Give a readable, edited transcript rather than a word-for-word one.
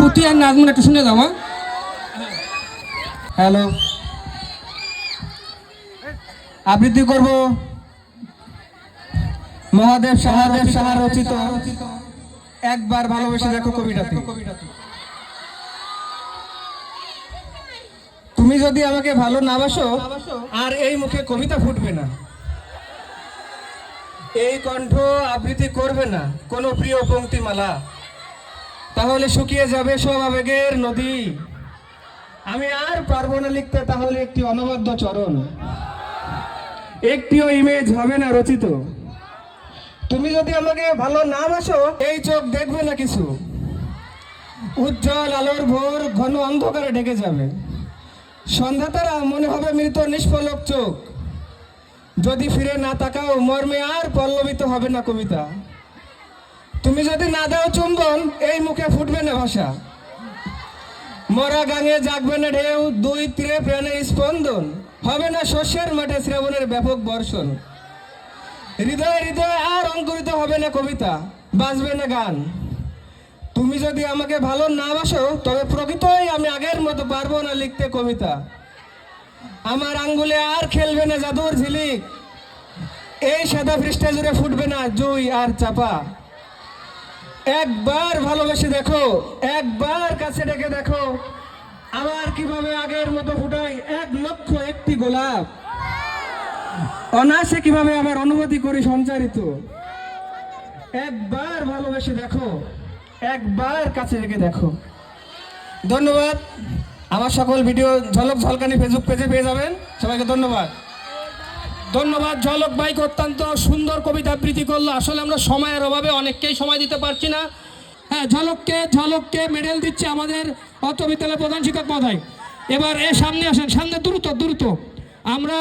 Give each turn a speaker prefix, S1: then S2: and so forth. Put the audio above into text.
S1: পুঁতি আর নাজমুন একটু শুনে দাও।
S2: হ্যালো, আবৃত্তি করব মহাদেব সাহা রচিত একবার ভালোবেসে দেখো কবিতাটি। তুমি যদি আমাকে ভালো না বাসো আর এই মুখে কবিতা ফুটবে না, এই কণ্ঠ আবৃত্তি করবে না কোনো প্রিয় পংক্তিমালা, তাহলে শুকিয়ে যাবে সব আবেগের নদী। আমি আর পারবো না লিখতে তাহলে একটি অনবদ্য চরণ, একটিও ইমেজ হবে না রচিত। তুমি যদি আমাকে ভালো না বাসো এই চোখ দেখবে না কিছু, উজ্জ্বল আলোর ভোর ঘন অন্ধকারে ঢেকে যাবে। সন্ধ্যা তারা মনে হবে মৃত নিষ্পলক চোখ, যদি ফিরে না তাকাও মর্মে আর পল্লবিত হবে না কবিতা। তুমি যদি না দাও চুম্বন এই মুখে ফুটবে না ভাষা, মরা গাঙে জাগবে না ঢেউ, দুই তীরে প্রাণের স্পন্দন হবে না শস্যের মাঠে শ্রাবণের ব্যাপক বর্ষণ। হৃদয়ে হৃদয়ে আর অঙ্কুরিত হবে না কবিতা, বাজবে না গান। তুমি যদি আমাকে ভালো না বাসো তবে প্রকৃতই আমি আগের মতো পারবো না লিখতে কবিতা। আমার আঙ্গুলে আর খেলবে না জাদুর ঝিলিক, এই সাদা পৃষ্ঠে জুড়ে ফুটবে না জুই আর চাপা। একবার ভালোবেসে দেখো, একবার কাছে ডেকে দেখো, আবার কিভাবে আগের মতো ফুটাই 1,00,001টি গোলাপ। অনায়াসে কিভাবে আমার অনুভূতি করি সঞ্চারিত। একবার ভালোবেসে দেখো, একবার কাছে রেখে দেখো। ধন্যবাদ। আমার সকল ভিডিও ঝলক ঝলকানি ফেসবুক পেজে পেয়ে যাবেন। সবাইকে ধন্যবাদ।
S1: ধন্যবাদ ঝলক ভাইকে, অত্যন্ত সুন্দর কবিতা আবৃত্তি করলো। আসলে আমরা সময়ের অভাবে অনেককেই সময় দিতে পারছি না। হ্যাঁ, ঝলককে মেডেল দিচ্ছে আমাদের অত্র বিদ্যালয়ের প্রধান শিক্ষক মহোদয়। এবার সামনে আসেন, সামনে দ্রুত আমরা